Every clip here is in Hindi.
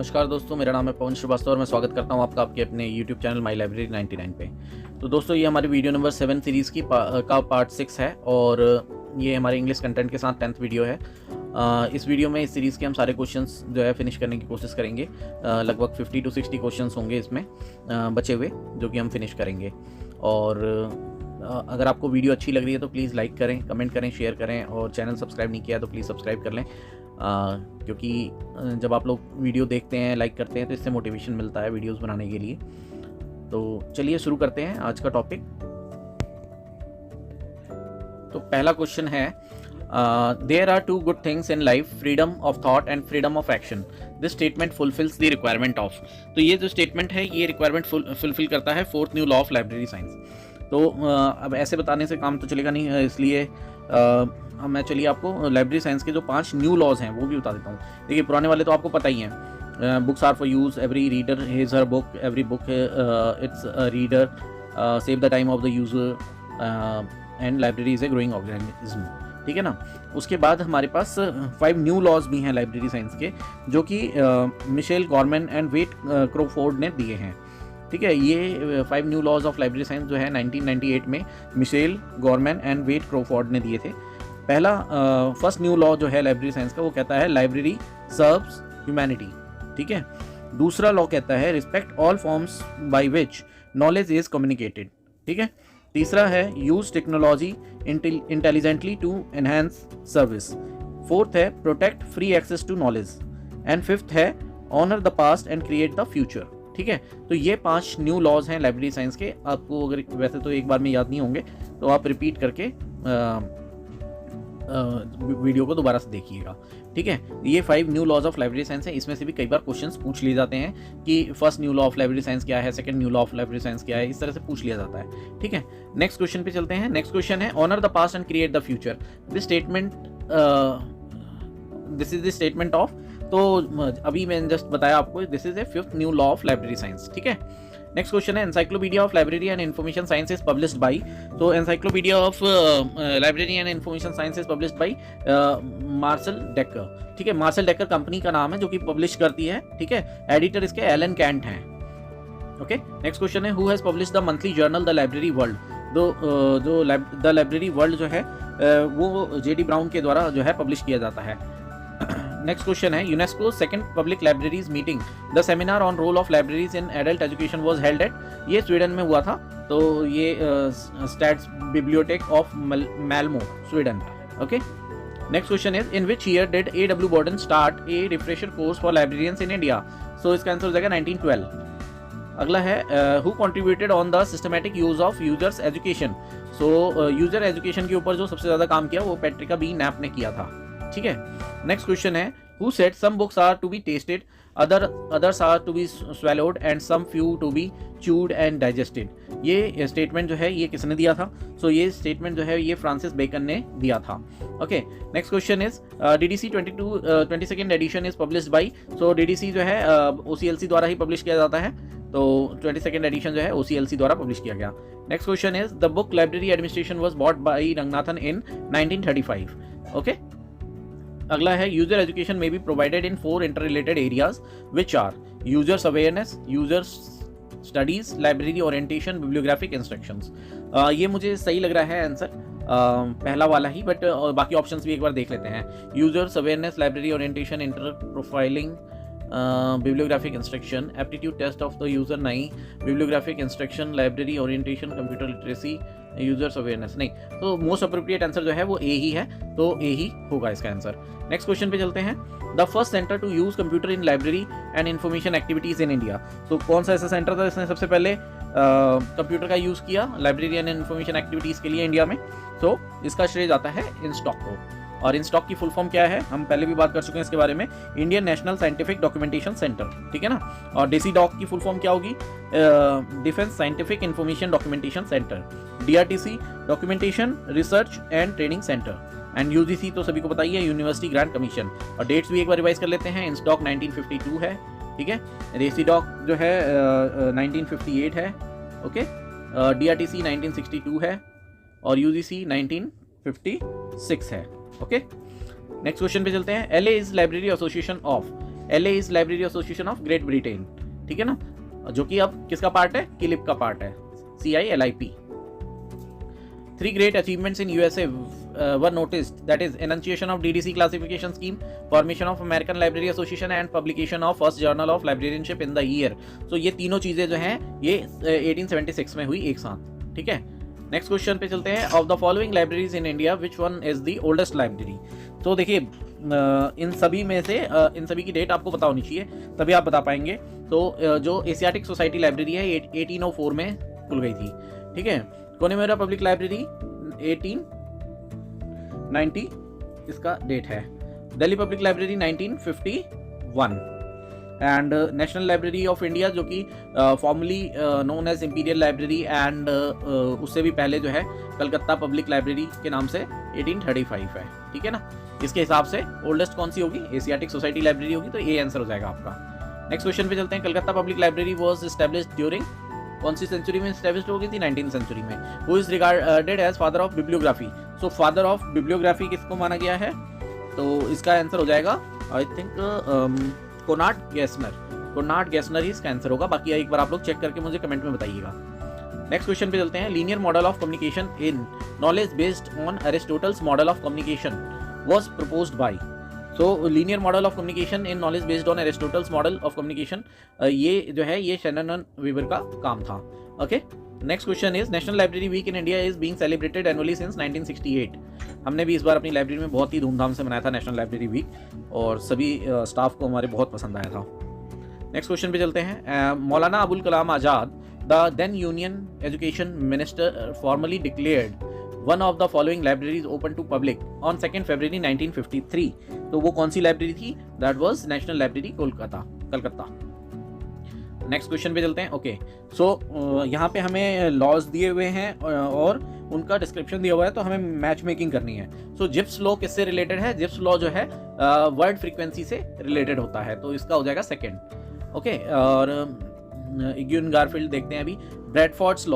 नमस्कार दोस्तों, मेरा नाम है पवन श्रीवास्तव और मैं स्वागत करता हूं आपका आपके अपने YouTube चैनल माई लाइब्रेरी 99 पे। तो दोस्तों, ये हमारी वीडियो नंबर 7 सीरीज़ की का पार्ट 6 है और ये हमारे इंग्लिश कंटेंट के साथ 10th वीडियो है। इस वीडियो में इस सीरीज़ के हम सारे क्वेश्चंस जो है फिनिश करने की कोशिश करेंगे। लगभग 50 to 60 क्वेश्चंस होंगे इसमें बचे हुए, जो कि हम फिनिश करेंगे। और अगर आपको वीडियो अच्छी लग रही है तो प्लीज़ लाइक करें, कमेंट करें, शेयर करें और चैनल सब्सक्राइब नहीं किया तो प्लीज़ सब्सक्राइब कर लें, क्योंकि जब आप लोग वीडियो देखते हैं, लाइक करते हैं तो इससे मोटिवेशन मिलता है वीडियोस बनाने के लिए। तो चलिए शुरू करते हैं आज का टॉपिक। तो पहला क्वेश्चन है, there are two good things in life, freedom of thought and freedom of action. This statement fulfils the requirement of. तो ये जो स्टेटमेंट है ये रिक्वायरमेंट फुलफिल करता है fourth new law of library science. तो अब ऐसे बताने से काम तो चलेगा नहीं, इसलिए मैं चलिए आपको लाइब्रेरी साइंस के जो 5 न्यू लॉज हैं वो भी बता देता हूँ। देखिए, पुराने वाले तो आपको पता ही हैं, books are for use, every reader his her book, every book its reader, save the time of the user and library is a growing organism. ठीक है ना। उसके बाद हमारे पास 5 न्यू लॉज भी हैं लाइब्रेरी साइंस के, जो कि Michael Gorman and Walt Crawford ने दिए हैं। ठीक है, ये 5 new laws of library science जो है 1998 में Michael Gorman and Walt Crawford ने दिए थे। पहला फर्स्ट न्यू लॉ जो है लाइब्रेरी साइंस का, वो कहता है लाइब्रेरी सर्व्स ह्यूमैनिटी। ठीक है। दूसरा लॉ कहता है respect all forms by which knowledge is communicated. ठीक है। तीसरा है use technology intelligently to enhance service. Fourth है protect free access to knowledge. And fifth है honour the past and create the future. ठीक है। तो ये 5 न्यू लॉज हैं लाइब्रेरी साइंस के। आपको अगर वैसे तो एक बार में याद नहीं होंगे तो आप रिपीट करके वीडियो को दोबारा से देखिएगा। ठीक है। ये 5 new laws of library science है। इसमें से भी कई बार क्वेश्चंस पूछ लिए जाते हैं कि first new law of library science क्या है, second new law of library science क्या है, इस तरह से पूछ लिया जाता है। ठीक है। नेक्स्ट क्वेश्चन पे चलते हैं। नेक्स्ट क्वेश्चन है honour the past and create the future. This statement this is the statement of. तो अभी मैंने जस्ट बताया आपको, this is a 5th new law of library science. ठीक है। नेक्स्ट क्वेश्चन है encyclopedia of library and information science is published by. तो encyclopedia of library and information science is published by Marcel Dekker. ठीक है। मार्शल डेकर कंपनी का नाम है जो कि पब्लिश करती है। ठीक है। एडिटर इसके एलन कैंट हैं। ओके। नेक्स्ट क्वेश्चन है who has published the monthly journal the library world. जो द लाइब्रेरी वर्ल्ड जो है वो जेडी ब्राउन के द्वारा जो है पब्लिश किया जाता है। नेक्स्ट क्वेश्चन है UNESCO second public libraries meeting the seminar on role of libraries in adult education was held at. ये स्वीडन में हुआ था। तो ये stats bibliotek of Malmo, Sweden. Okay. Next question is in which year did A.W. Borden start a refresher course for librarians in India. So इसका आंसर हो जाएगा 1912। अगला है who contributed on the systematic use of users education. So user education के ऊपर जो सबसे ज्यादा काम किया वो पैट्रिका बी नैप ने किया था। ठीक है। नेक्स्ट क्वेश्चन है who said some books are to be tasted, others are to be swallowed and some few to be chewed and digested. ये स्टेटमेंट जो है ये किसने दिया था। सो ये स्टेटमेंट जो है ये फ्रांसिस बेकन ने दिया था। Okay. Next question is DDC 22nd edition is published by. So DDC जो है OCLC द्वारा ही पब्लिश किया जाता है। तो 22nd एडिशन जो है OCLC द्वारा पब्लिश किया गया। Next question is the book library administration was bought by Ranganathan in 1935। Okay. अगला है यूजर एजुकेशन में be provided in 4 interrelated areas which are users awareness, user studies, library orientation, bibliographic instructions. ये मुझे सही लग रहा है आंसर पहला वाला ही, बट बाकी ऑप्शंस भी एक बार देख लेते हैं। Users awareness, library orientation, inter profiling, bibliographic instruction, aptitude test of the user नहीं, bibliographic instruction, library orientation, computer literacy, users awareness नहीं। तो मोस्ट अप्रोप्रिएट आंसर जो है वो ए ही है, तो ए ही होगा इसका आंसर। नेक्स्ट क्वेश्चन पे चलते हैं। The first centre to use computer in library and information activities in India. तो कौन सा ऐसा सेंटर था जिसने सबसे पहले कंप्यूटर का यूज किया लाइब्रेरी एंड इन्फॉर्मेशन एक्टिविटीज के लिए इंडिया में। तो इसका श्रेय जाता है इंस्टॉक को। और इंस्टॉक की फुल फॉर्म क्या है, हम पहले भी बात कर चुके हैं इसके बारे में, Indian national scientific documentation centre. ठीक है ना। और DCDOC की फुल फॉर्म क्या होगी, defence scientific information documentation centre. DRTC documentation research and training centre. And UGC तो सभी को पता ही है, यूनिवर्सिटी ग्रांट कमीशन। और डेट्स भी एक बार रिवाइज कर लेते हैं। इंस्टॉक 1952 है। ठीक है। DCDOC जो है 1958 है। ओके। DRTC 1962 है और UGC 1956 है। ओके। नेक्स्ट क्वेश्चन पे चलते हैं। LA is library association of. LA is library association of great Britain, ठीक है ना, जो कि अब किसका पार्ट है, किलिप का पार्ट है, CILIP। 3 great achievements in USA were noticed, that is enunciation of DDC classification scheme, formation of American Library Association and publication of first journal of librarianship in the year। so ये तीनों चीजें जो हैं ये 1876 में हुई एक साथ, ठीक है। नेक्स्ट क्वेश्चन पे चलते हैं। Of the following libraries in India which one is the oldest library. तो देखिए इन सभी में से इन सभी की डेट आपको पता होनी चाहिए, तभी आप बता पाएंगे। तो जो एशियाटिक सोसाइटी लाइब्रेरी है 1804 में खुल गई थी, ठीक है। कोनेमेरा पब्लिक लाइब्रेरी 1890 इसका डेट है। Delhi public library 1951 and national library of India जो कि formerly known as imperial library and उससे भी पहले जो है कलकत्ता पब्लिक लाइब्रेरी के नाम से 1835 है, ठीक है ना। इसके हिसाब से ओल्डेस्ट कौन सी होगी, एशियाटिक सोसाइटी लाइब्रेरी होगी, तो ये आंसर हो जाएगा आपका। नेक्स्ट क्वेश्चन पे चलते हैं। Calcutta public library was established during कौन सी सेंचुरी में एस्टैब्लिश हो गई थी, 19th सेंचुरी में। Who is regarded as father of bibliography. So father of bibliography किसको माना गया है, तो इसका आंसर हो जाएगा I think Conrad Gesner. Conrad Gesner ही इसका आंसर होगा, बाकी एक बार आप लोग चेक करके मुझे कमेंट में बताइएगा। नेक्स्ट क्वेश्चन पे चलते हैं। Linear model of communication in knowledge based on Aristotle's model of communication was proposed by. So linear model of communication in knowledge based on Aristotle's model of communication, ये जो है ये शैनन एंड वीवर का काम था, okay. Next question is national library week in India is being celebrated annually since 1968। हमने भी इस बार अपनी लाइब्रेरी में बहुत ही धूमधाम से मनाया था नेशनल लाइब्रेरी वीक, और सभी स्टाफ को हमारे बहुत पसंद आया था। नेक्स्ट क्वेश्चन पे चलते हैं। Maulana Abul Kalam Azad the then union education minister formally declared one of the following libraries open to public on 2 February 1953। तो वो कौन सी लाइब्रेरी थी, that was national library Calcutta. Next question पे चलते हैं, ओके। सो यहाँ पे हमें लॉज दिए हुए हैं और उनका डिस्क्रिप्शन दिया हुआ है, तो हमें मैच मेकिंग करनी है। सो जिप्स लॉ किससे रिलेटेड है, जिप्स लॉ जो है वर्ड फ्रीक्वेंसी से रिलेटेड होता है, तो इसका हो जाएगा सेकेंड, ओके। और इग्यून गारफील्ड देखते हैं अभी। ब्रैडफोर्ड्स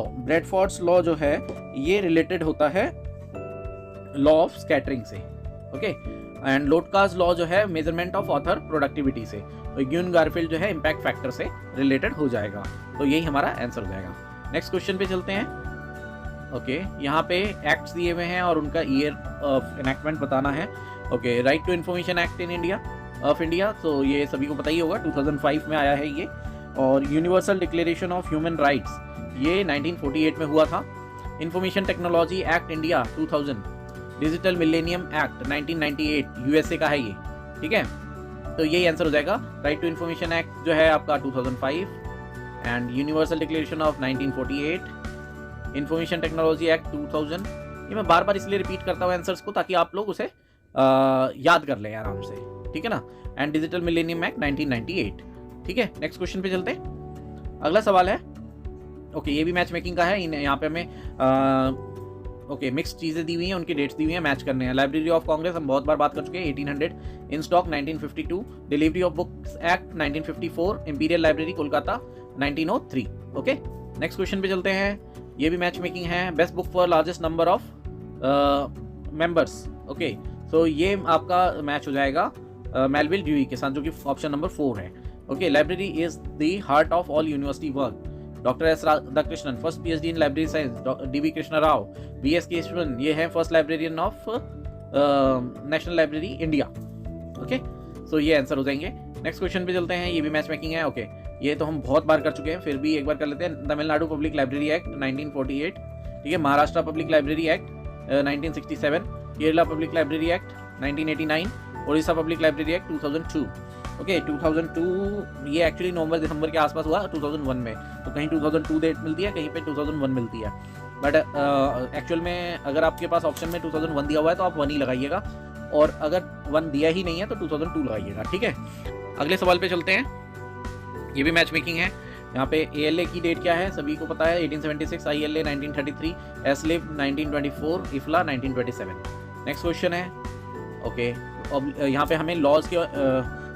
लॉ जो है ये रिलेटेड होता है लॉ ऑफ स्कैटरिंग से, ओके। एंड लोटकास लॉ जो है मेजरमेंट ऑफ ऑथर प्रोडक्टिविटी से, तो इग्यून गारफील्ड जो है इम्पैक्ट फैक्टर से रिलेटेड हो जाएगा, तो यही हमारा आंसर हो जाएगा। नेक्स्ट क्वेश्चन पे चलते हैं, ओके। यहाँ पे एक्ट्स दिए हुए हैं और उनका ईयर ऑफ एनैक्टमेंट बताना है, okay. Right to information act in India, तो ये सभी को पता ही होगा, 2005 में आया है ये। और universal declaration of human rights ये 1948 में हुआ था। Information technology act India 2000, digital millennium act 1998 USA का है ये, ठीक है। तो यही आंसर हो जाएगा। राइट टू इन्फॉर्मेशन एक्ट जो है आपका 2005 and universal declaration of 1948, information technology act 2000। ये मैं बार बार इसलिए रिपीट करता हूँ आंसर्स को ताकि आप लोग उसे याद कर लें आराम से, ठीक है ना। एंड डिजिटल मिलेनियम एक्ट 1998, ठीक है। नेक्स्ट क्वेश्चन पे चलते हैं। अगला सवाल है, ओके, ये भी मैच मेकिंग का है। यहाँ पे हमें ओके मिक्स चीज़ें दी हुई हैं, उनकी डेट्स दी हुई हैं, मैच करने हैं। लाइब्रेरी ऑफ कांग्रेस हम बहुत बार बात कर चुके हैं 1800, in stock 1952, delivery of books act 1954, imperial library Kolkata 1903, okay. Next question पे चलते हैं। ये भी मैच मेकिंग है। Best book for largest number of members, okay. So ये आपका मैच हो जाएगा मेलविल ड्यूई के साथ, जो कि ऑप्शन नंबर 4 है, okay. Library is the heart of all university work, doctor S Radhakrishnan, first PhD in library science, DB Krishna Rao, BS Keshavan, ये है first librarian of national library India, okay. So ये आंसर हो जाएंगे। नेक्स्ट क्वेश्चन पे चलते हैं। ये भी मैच मेकिंग है, ओके। ये तो हम बहुत बार कर चुके हैं, फिर भी एक बार कर लेते हैं। तमिलनाडु पब्लिक लाइब्रेरी एक्ट 1948, ठीक है। Maharashtra public library act 1967, Kerala public library act 1989, Orissa public library act 2002, okay. 2002 ये एक्चुअली नवंबर दिसंबर के आसपास हुआ 2001 में, तो कहीं 2002 डेट मिलती है, कहीं पे 2001 मिलती है, बट एक्चुअल में अगर आपके पास ऑप्शन में 2001 दिया हुआ है तो आप 1 ही लगाइएगा, और अगर 1 दिया ही नहीं है तो 2002 लगाइएगा, ठीक है। अगले सवाल पे चलते हैं। ये भी मैच मेकिंग है। यहाँ पे ALA की डेट क्या है, सभी को पता है 1876, ILA 1933, SLIB 1924, IFLA 1927। Next question है, ओके। अब यहाँ पे हमें लॉज के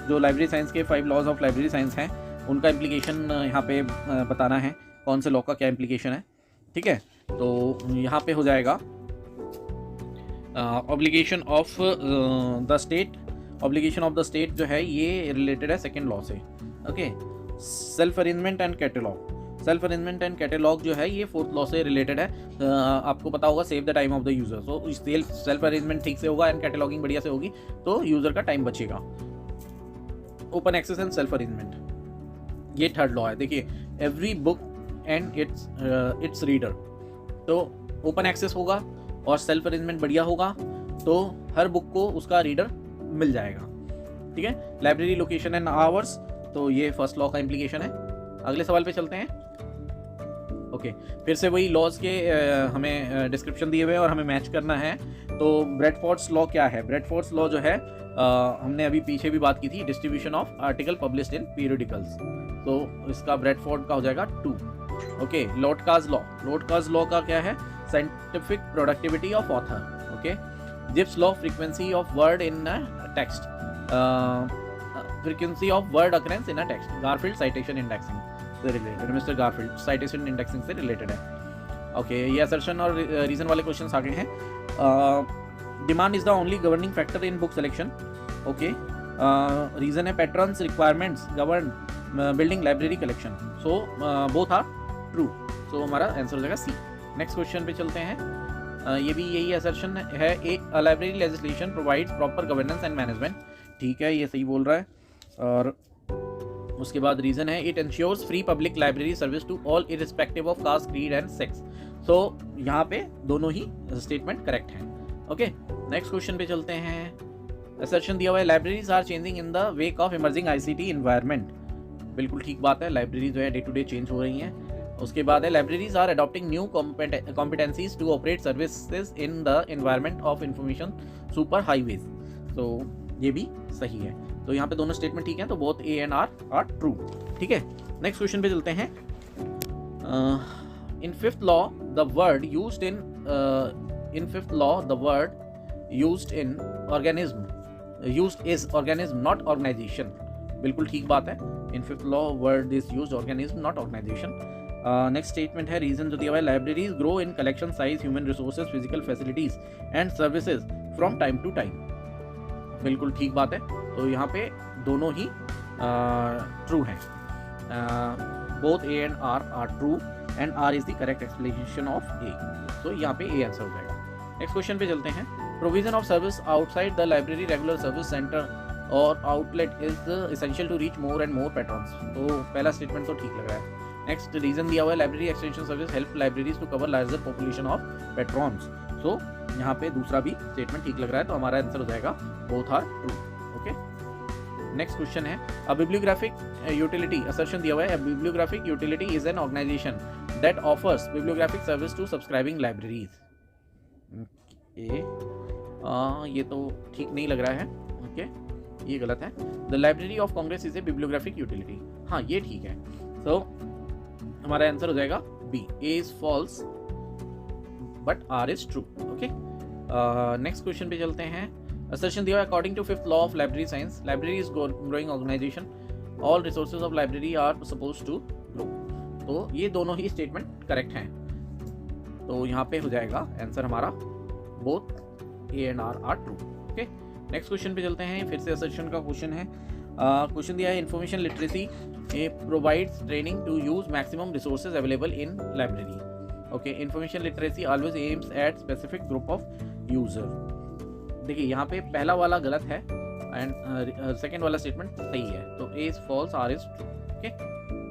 जो लाइब्रेरी साइंस के 5 लॉज ऑफ लाइब्रेरी साइंस हैं उनका इम्प्लीकेशन यहाँ पे बताना है, कौन से लॉ का क्या इम्प्लीकेशन है, ठीक है। तो यहाँ पे हो जाएगा obligation of the state obligation of the state जो है ये रिलेटेड है सेकेंड लॉ से। Okay, self arrangement and catalogue, self arrangement and catalogue जो है ये फोर्थ लॉ से रिलेटेड है। आपको पता होगा save the time of the user, so self arrangement ठीक से होगा एंड कैटलॉगिंग बढ़िया से होगी तो यूजर का टाइम बचेगा। Open access and self arrangement ये थर्ड लॉ है। देखिए, every book and its reader, तो ओपन एक्सेस होगा और सेल्फ अरेंजमेंट बढ़िया होगा तो हर बुक को उसका रीडर मिल जाएगा। ठीक है, लाइब्रेरी लोकेशन एंड आवर्स, तो ये फर्स्ट लॉ का इम्प्लीकेशन है। अगले सवाल पे चलते हैं। ओके, फिर से वही लॉज के हमें डिस्क्रिप्शन दिए हुए हैं और हमें मैच करना है। तो ब्रैडफोर्ड्स लॉ क्या है? ब्रैडफोर्ड्स लॉ जो है हमने अभी पीछे भी बात की थी, distribution of article published in periodicals, तो इसका ब्रैडफोर्ड का हो जाएगा 2। Okay, Lotka's law, Lotka's law का क्या है? Scientific productivity of author. Okay, Zipf's law, frequency of word in text, frequency of word occurrence in text, Garfield citation indexing से रिलेटेड, मिस्टर गारफील्ड साइटेशन इंडेक्सिंग से रिलेटेड है। ओके, ये असर्शन और रीजन वाले क्वेश्चंस आगे हैं। Demand is the only governing factor in book selection. Okay, reason है patterns requirements govern building library collection, so both are true, so हमारा आंसर हो जाएगा सी। नेक्स्ट क्वेश्चन पे चलते हैं। ये भी यही असर्शन है, एक library legislation provides proper governance and management, ठीक है, ये सही बोल रहा है। और उसके बाद रीजन है it ensures free public library service to all irrespective of caste, creed and sex, so यहाँ पे दोनों ही स्टेटमेंट करेक्ट हैं। ओके, नेक्स्ट क्वेश्चन पे चलते हैं। असर्शन दिया हुआ है libraries are changing in the wake of emerging ICT environment, बिल्कुल ठीक बात है, लाइब्रेरी जो है डे टू डे चेंज हो रही हैं। उसके बाद है libraries are adopting new competencies to operate services in the environment of information super highways, तो ये भी सही है। तो यहाँ पे दोनों स्टेटमेंट ठीक हैं, तो both A and R true. ठीक है, नेक्स्ट क्वेश्चन पे चलते हैं। In fifth law the word used in fifth law the word used in organism used is organism not organisation, बिल्कुल ठीक बात है। In fifth law word is used organism not organisation. Next statement है, रीजन जो दिया हुआ है libraries grow in collection size, human resources, physical facilities and services from time to time, बिल्कुल ठीक बात है। तो यहाँ पे दोनों ही ट्रू हैं, both A and R true and R is the correct explanation of A, तो यहाँ पे ए आंसर हो जाएगा। नेक्स्ट क्वेश्चन पे चलते हैं। Provision of service outside the library regular service centre और outlet is essential to reach more and more patrons, तो पहला स्टेटमेंट तो ठीक लग रहा है। नेक्स्ट रीजन दिया हुआ है library extension service help libraries to cover larger population of patrons, so यहाँ पे दूसरा भी स्टेटमेंट ठीक लग रहा है, तो हमारा आंसर हो जाएगा both are true. Okay, next question है, अ बिब्लियोग्राफिक यूटिलिटी, असर्शन दिया हुआ है, a bibliographic utility is an organisation that offers bibliographic service to subscribing libraries. ये तो ठीक नहीं लग रहा है। ओके, ये गलत है। The library of Congress is a bibliographic utility, हाँ ये ठीक है, सो हमारा आंसर हो जाएगा B, A is false but R is true. Okay, next question पे चलते हैं। असर्शन दिया है according to fifth law of library science library is growing organisation, all resources of library are suppose to grow, तो ये दोनों ही स्टेटमेंट करेक्ट हैं, तो यहाँ पे हो जाएगा आंसर हमारा both A and R true. Okay, next question पे चलते हैं। फिर से असर्शन का क्वेश्चन है। क्वेश्चन दिया है information literacy provides training to use maximum resources available in library. Okay, information literacy always aims at specific group of user. देखिए यहाँ पे पहला वाला गलत है एंड सेकेंड वाला स्टेटमेंट सही है, तो A is false, R is true. Okay,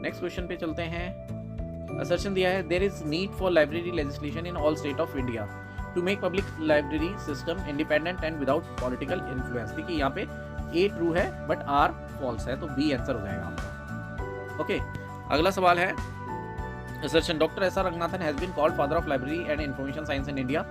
next question पे चलते हैं। असर्शन दिया है there is need for library legislation in all state of India to make public library system independent and without political influence. देखिए यहाँ पे ए ट्रू है बट आर फॉल्स है, तो बी आंसर हो जाएगा आपका। ओके, अगला सवाल है। Assertion doctor S R Ranganathan has been called father of library and information science in India.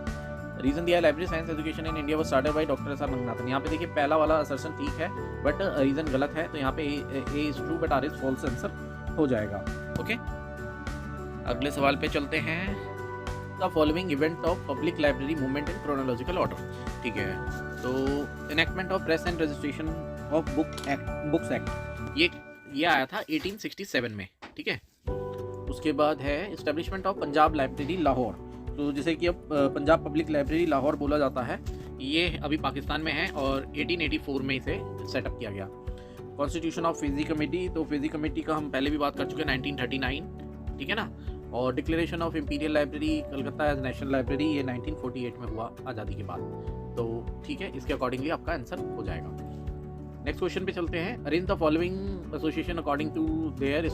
Reason दिया है library science education in India was started by doctor S R Ranganathan. यहाँ पे देखिए पहला वाला असर्शन ठीक है बट रीजन गलत है, तो यहाँ पे A is true but R is false answer हो जाएगा। ओके, अगले सवाल पे चलते हैं। The following event of public library movement in chronological order, ठीक है, तो enactment of press and registration of books act, ये आया था 1867 में, ठीक है। उसके बाद है establishment of Punjab library Lahore, तो जैसे कि अब पंजाब पब्लिक लाइब्रेरी लाहौर बोला जाता है, ये अभी पाकिस्तान में है और 1884 में इसे सेटअप किया गया। कॉन्स्टिट्यूशन ऑफ फिजी कमेटी, तो फिजी कमेटी का हम पहले भी बात कर चुके हैं 1939, ठीक है ना। और declaration of imperial library Calcutta as national library, ये 1948 में हुआ आज़ादी के बाद। तो ठीक है, इसके अकॉर्डिंगली आपका आंसर हो जाएगा। नेक्स्ट क्वेश्चन पे चलते हैं। Arrange the following association according to their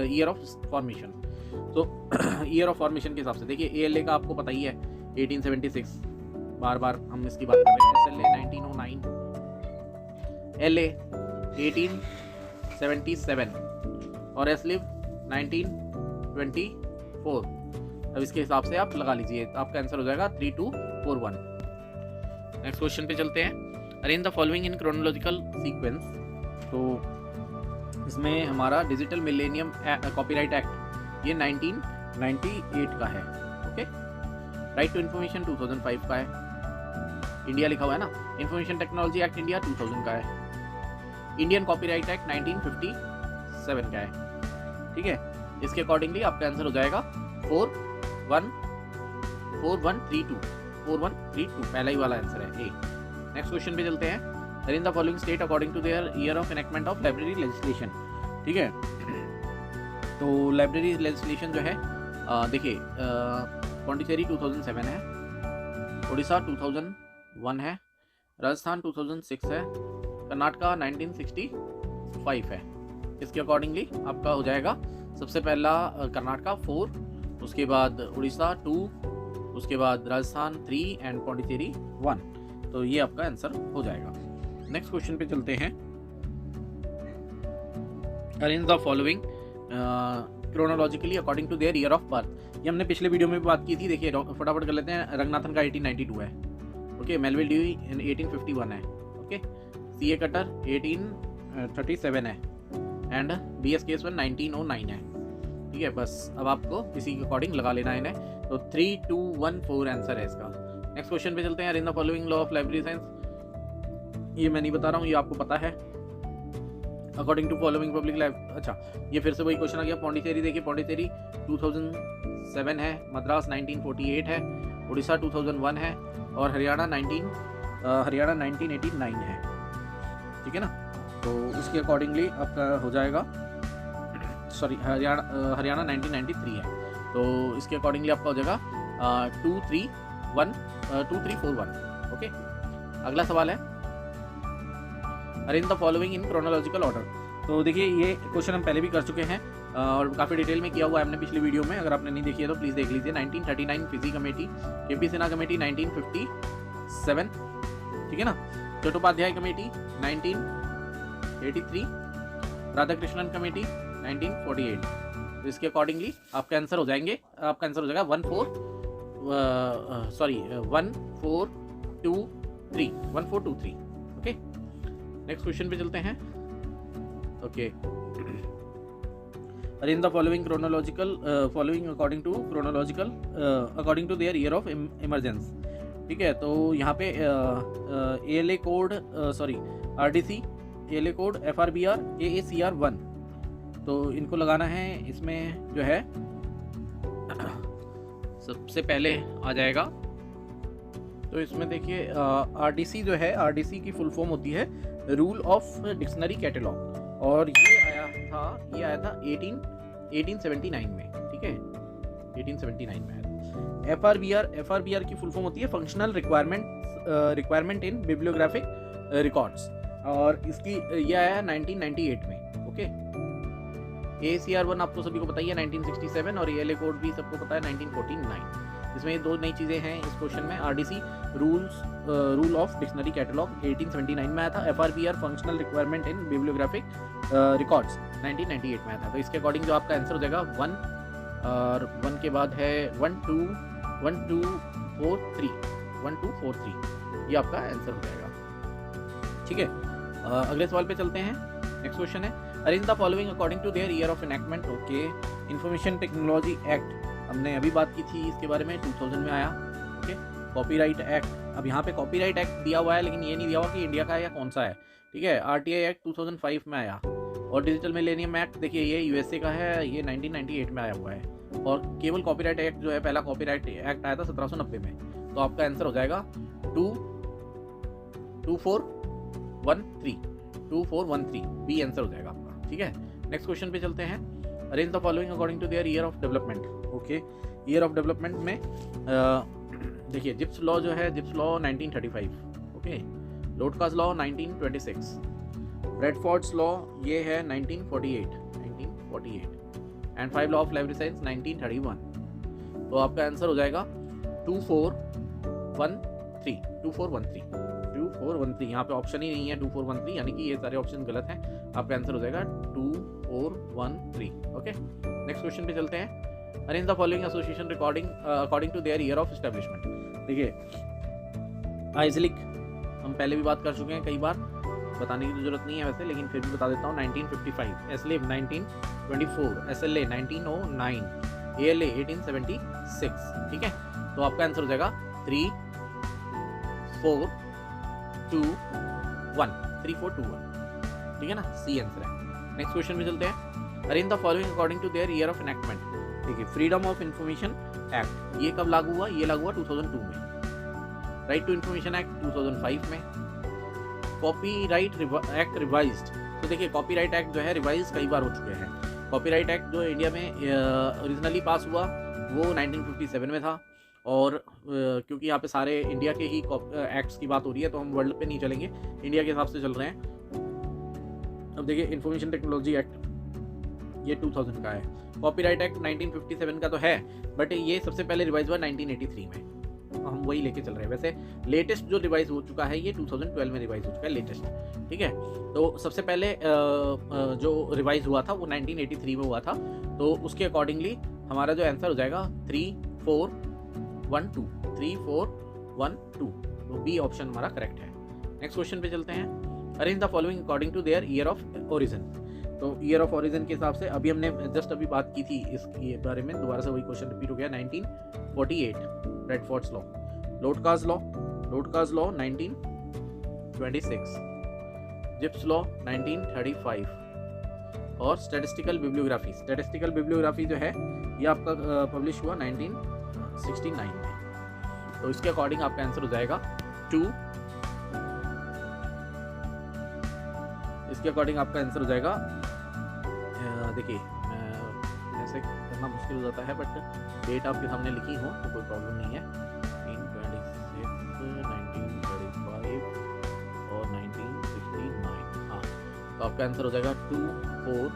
year of formation. तो ईयर ऑफ फॉर्मेशन के हिसाब से देखिए, ALA का आपको पता ही है 1876, बार बार हम इसकी बात कर रहे हैं। SLA 1909, LA 1877 और SLIV 1924। अब इसके हिसाब से आप लगा लीजिए, आपका आंसर हो जाएगा 3241। नेक्स्ट क्वेश्चन पे चलते हैं। Arrange the following in chronological sequence. तो इसमें हमारा डिजिटल मिलेनियम कॉपीराइट एक्ट ये 1998 का है। ओके, राइट टू इन्फॉर्मेशन 2005 का है, इंडिया लिखा हुआ है ना। इंफॉर्मेशन टेक्नोलॉजी एक्ट इंडिया 2000 का है। इंडियन कॉपीराइट एक्ट 1957 का है, ठीक है। इसके अकॉर्डिंगली आपका आंसर हो जाएगा 4132 पहला ही वाला आंसर है, ए। नेक्स्ट क्वेश्चन पे चलते हैं। Arrange the following state according to their year of enactment of library legislation, ठीक है। तो लाइब्रेरी लेजिस्लेशन जो है देखिए, पौंडीचेरी 2007 है, उड़ीसा 2001 है, राजस्थान 2006 है, कर्नाटका 1965 है। इसके अकॉर्डिंगली आपका हो जाएगा सबसे पहला कर्नाटका 4, उसके बाद उड़ीसा 2, उसके बाद राजस्थान 3 एंड पौंडीचेरी 1। तो ये आपका आंसर हो जाएगा। नेक्स्ट क्वेश्चन पे चलते हैं। Arrange the following chronologically according to their year of birth. ये हमने पिछले वीडियो में भी बात की थी, देखिए फटाफट कर लेते हैं। रंगनाथन का 1892 है, ओके। मेलविल ड्यूई 1851 है, ओके। CA कटर 1837 है एंड BS केसवन 1909 है, ठीक है। बस अब आपको इसी के अकॉर्डिंग लगा लेना है इन्हें। तो 3214 आंसर है इसका। नेक्स्ट क्वेश्चन पे चलते हैं। In the following law of library science, ये मैं नहीं बता रहा हूँ, ये आपको पता है। According to following public life, अच्छा ये फिर से वही क्वेश्चन आ गया। पौंडीचेरी देखिए, पौंडीचेरी 2007 है, मद्रास 1948 है, उड़ीसा 2001 है और हरियाणा 1989 है, ठीक है ना। तो उसके अकॉर्डिंगली आपका हो जाएगा, सॉरी हरियाणा 1993 है। तो इसके अकॉर्डिंगली आपका हो जाएगा 2341, ओके। अगला सवाल है। Arrange the following in chronological order. तो देखिए, ये क्वेश्चन हम पहले भी कर चुके हैं और काफ़ी डिटेल में किया हुआ है हमने पिछली वीडियो में। अगर आपने नहीं देखी है तो प्लीज़ देख लीजिए। 1939 Fiji committee, KP Sinha committee 1957, ठीक है ना। Chattopadhyay committee 1983, Radhakrishnan committee 1948। तो इसके अकॉर्डिंगली आपका आंसर हो जाएंगे, आपका आंसर हो जाएगा 1423, ओके। नेक्स्ट क्वेश्चन पे चलते हैं, okay. Arrange the following chronological following according to their year of emergence, ठीक है। तो यहाँ पे ALA code RDC, ALA code FRBR, AACR 1, तो इनको लगाना है। इसमें जो है सबसे पहले आ जाएगा, तो इसमें देखिए RDC जो है, RDC की फुल फॉर्म होती है रूल ऑफ डिक्शनरी कैटलॉग, और ये आया था 1879 में, ठीक है। 1879 में आया था। FRBR की फुल फॉर्म होती है functional requirement in bibliographic records, और इसकी यह आया 1998 में, ओके। AACR 1 आपको सभी को पता ही है 1967, और ALA कोड भी सबको पता है 1949। इसमें दो नई चीज़ें हैं इस क्वेश्चन में। RDC rule of dictionary catalogue 1879 में आया था। FRBR functional requirement in bibliographic records 1998 में आया था। तो इसके अकॉर्डिंग जो आपका आंसर हो जाएगा 1, और 1 के बाद है 1243, ये आपका आंसर हो जाएगा, ठीक है। अगले सवाल पे चलते हैं। नेक्स्ट क्वेश्चन है। Arrange the following according to their year of enactment, okay. Information technology act हमने अभी बात की थी इसके बारे में, 2000 में आया, ओके। कॉपीराइट एक्ट, अब यहाँ पे कॉपीराइट एक्ट दिया हुआ है लेकिन ये नहीं दिया हुआ कि इंडिया का है या कौन सा है, ठीक है। RTI एक्ट 2005 में आया, और डिजिटल मिलेनियम एक्ट देखिए ये USA का है, ये 1998 में आया हुआ है। और केवल कॉपीराइट एक्ट जो है, पहला कॉपीराइट एक्ट आया था 1790 में। तो आपका आंसर हो जाएगा 2413 बी आंसर हो जाएगा आपका, ठीक है। नेक्स्ट क्वेश्चन पे चलते हैं। Arrange the following according to their year of development. Okay, year of development में देखिए जिप्स लॉ जो है, Zipf's law 1935, okay, Lotka's law 1926, Bradford's law ये है 1948 and 5 law of library science 1931। तो आपका आंसर हो जाएगा 2413। यहाँ पे ऑप्शन ही नहीं है 2413, यानी कि ये सारे ऑप्शन गलत हैं। आपका आंसर हो जाएगा 2413। ओके, नेक्स्ट क्वेश्चन पे चलते हैं। Arrange the following association recording according to their year of establishment. देखिए आइजलिक हम पहले भी बात कर चुके हैं कई बार, बताने की तो जरूरत नहीं है वैसे, लेकिन फिर भी बता देता हूँ। 1955, एसलिब 1924, SLA 1909, ALA 1876, ठीक है। तो आपका आंसर हो जाएगा 3421, ठीक है ना, सी आंसर है। नेक्स्ट क्वेश्चन में चलते हैं। Arrange the following according to their year of enactment. देखिए फ्रीडम ऑफ इंफॉर्मेशन एक्ट ये कब लागू हुआ? ये लागू हुआ 2002 में। राइट टू इंफॉर्मेशन एक्ट 2005 में। कॉपीराइट एक्ट रिवाइज्ड, तो देखिए कॉपीराइट एक्ट जो है रिवाइज कई बार हो चुके हैं। कॉपीराइट एक्ट जो इंडिया में ओरिजिनली पास हुआ वो 1957 में था, और क्योंकि यहाँ पे सारे इंडिया के ही एक्ट्स की बात हो रही है तो हम वर्ल्ड पे नहीं चलेंगे, इंडिया के हिसाब से चल रहे हैं। अब देखिए इंफॉर्मेशन टेक्नोलॉजी एक्ट ये 2000 का है। कॉपीराइट एक्ट 1957 का तो है, बट ये सबसे पहले रिवाइज हुआ 1983 में, हम वही लेके चल रहे हैं। वैसे लेटेस्ट जो रिवाइज हो चुका है ये 2012 में रिवाइज हो चुका है लेटेस्ट, ठीक है। तो सबसे पहले जो रिवाइज हुआ था वो 1983 में हुआ था, तो उसके अकॉर्डिंगली हमारा जो आंसर हो जाएगा 3412, तो बी ऑप्शन हमारा करेक्ट है। नेक्स्ट क्वेश्चन पे चलते हैं। Arrange the following according to their year of origin. तो ईयर ऑफ ओरिजिन के हिसाब से अभी हमने जस्ट अभी बात की थी इसके बारे में, दोबारा से वही क्वेश्चन रिपीट हो गया। 1948 ब्रैडफोर्ड्स लॉ, लोटकास लॉ 1926, जिप्स लॉ 1935 और स्टैटिस्टिकल बिब्लियोग्राफी जो है ये आपका पब्लिश हुआ 1969 में। तो इसके अकॉर्डिंग आपका आंसर हो जाएगा 2, इसके अकॉर्डिंग आपका आंसर हो जाएगा, देखिए ऐसे करना मुश्किल हो जाता है बट डेट आपके सामने लिखी हो तो कोई प्रॉब्लम नहीं है। 1926, 1935 और 1969, हाँ, तो आपका आंसर हो जाएगा 24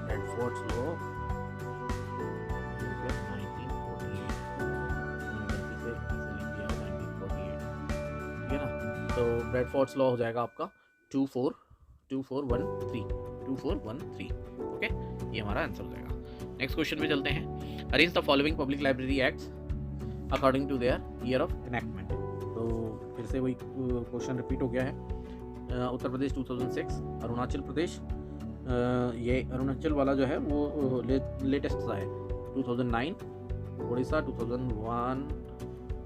ब्रैडफोर्ड्स लॉ 1948, ठीक है ना। तो ब्रैडफोर्ड्स लॉ हो जाएगा आपका 2413, ओके, ये हमारा आंसर हो जाएगा। नेक्स्ट क्वेश्चन पे चलते हैं। Arrange the following public library acts according to their year of enactment. तो फिर से वही क्वेश्चन रिपीट हो गया है। उत्तर प्रदेश 2006, अरुणाचल प्रदेश, ये अरुणाचल वाला जो है वो लेटेस्ट सा है 2009, उड़ीसा 2001,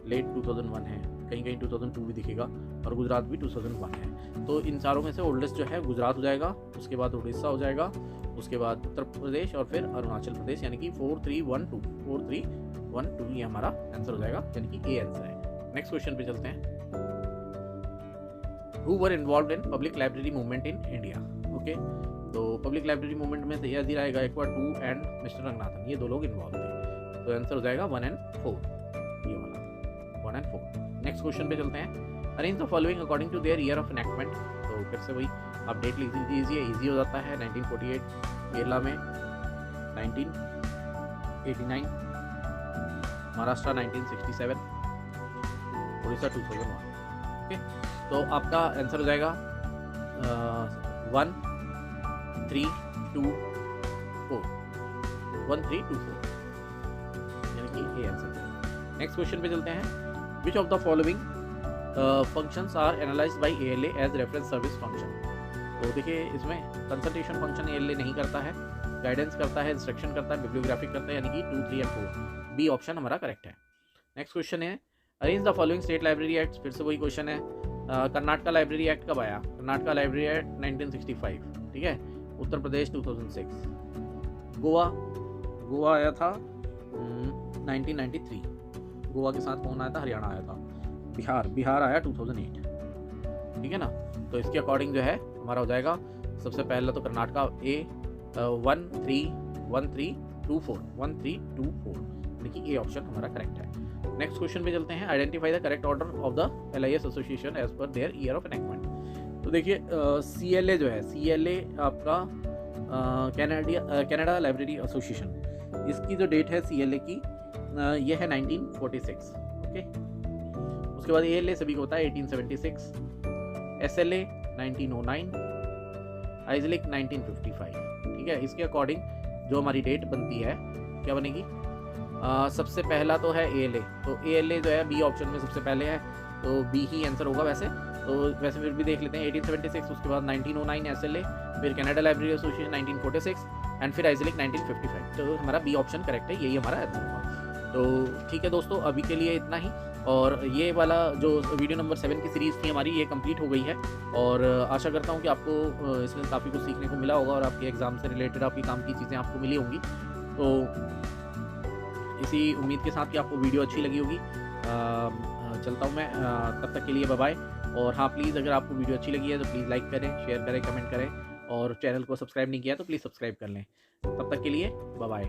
लेट 2001 है, कहीं कहीं 2002 भी दिखेगा, और गुजरात भी 2001 है। तो इन चारों में से ओल्डेस्ट जो है गुजरात हो जाएगा, उसके बाद उड़ीसा हो जाएगा, उसके बाद उत्तर प्रदेश और फिर अरुणाचल प्रदेश, यानी कि 4312 ये हमारा आंसर हो जाएगा, यानी कि ए आंसर है। नेक्स्ट क्वेश्चन पे चलते हैं। Who were involved in public library movement in India. Okay, तो पब्लिक लाइब्रेरी मूवमेंट में सैयद आएगा एक्वा 2 एंड मिस्टर रंगनाथन, ये दो लोग इन्वॉल्व थे। तो आंसर हो जाएगा 1 and 4, ये वाला 1 and 4। नेक्स्ट क्वेश्चन पे चलते हैं। Arrange the following according to their year of enactment. तो फिर से वही आप डेट लिख दीजिए, ईजी हो जाता है। 1948 केरला में, 1989 महाराष्ट्र, 1967 उड़ीसा 2001। ओके, तो आपका आंसर हो जाएगा 1324, यानी कि ए आंसर। नेक्स्ट क्वेश्चन पे चलते हैं। Which of the following functions are analysed by ALA as reference service function. तो देखिए इसमें कंसल्टेशन फंक्शन ALA नहीं करता है, गाइडेंस करता है, इंस्ट्रक्शन करता है, बिब्लियोग्राफिक करता है, यानी कि 2, 3 और 4, बी ऑप्शन हमारा करेक्ट है। नेक्स्ट क्वेश्चन है। Arrange the following state library act. फिर से वही क्वेश्चन है। कर्नाटका लाइब्रेरी एक्ट कब आया? कर्नाटका लाइब्रेरी एक्ट 1965, ठीक है। उत्तर प्रदेश 2006, गोवा आया था 1993, गोवा के साथ कौन आया था, हरियाणा आया था, बिहार आया 2008, ठीक है ना। तो इसके अकॉर्डिंग जो है हमारा हो जाएगा सबसे पहला तो कर्नाटका A 1324 यानी कि ए ऑप्शन हमारा करेक्ट है। नेक्स्ट क्वेश्चन पे चलते हैं, identify the correct order of the LIS association as per their year of enactment. तो देखिए CLA जो है, CLA आपका कनाडा लाइब्रेरी एसोसिएशन, इसकी जो डेट है CLA की ये है 1946, ओके। उसके बाद ALA सभी को होता है 1876, SLA 1909, आइजलिक 1955, ठीक है। इसके अकॉर्डिंग जो हमारी डेट बनती है क्या बनेगी, सबसे पहला तो है ALA, तो ALA जो है B ऑप्शन में सबसे पहले है, तो B ही आंसर होगा वैसे फिर भी देख लेते हैं 1876, उसके बाद 1909 SLA, फिर कनाडा लाइब्रेरी एसोसिएशन 1946 एंड फिर आइजलिक 1955। तो हमारा B ऑप्शन करेक्ट है, यही हमारा आंसर होगा। तो ठीक है दोस्तों, अभी के लिए इतना ही, और ये वाला जो वीडियो नंबर 7 की सीरीज़ थी हमारी, ये कंप्लीट हो गई है, और आशा करता हूँ कि आपको इसमें काफ़ी कुछ सीखने को मिला होगा और आपके एग्ज़ाम से रिलेटेड आपकी काम की चीज़ें आपको मिली होंगी। तो इसी उम्मीद के साथ कि आपको वीडियो अच्छी लगी होगी, चलता हूँ मैं, तब तक के लिए बाय बाय। और हाँ, प्लीज़ अगर आपको वीडियो अच्छी लगी है तो प्लीज़ लाइक करें, शेयर करें, कमेंट करें, और चैनल को सब्सक्राइब नहीं किया तो प्लीज़ सब्सक्राइब कर लें। तब तक के लिए बाय बाय।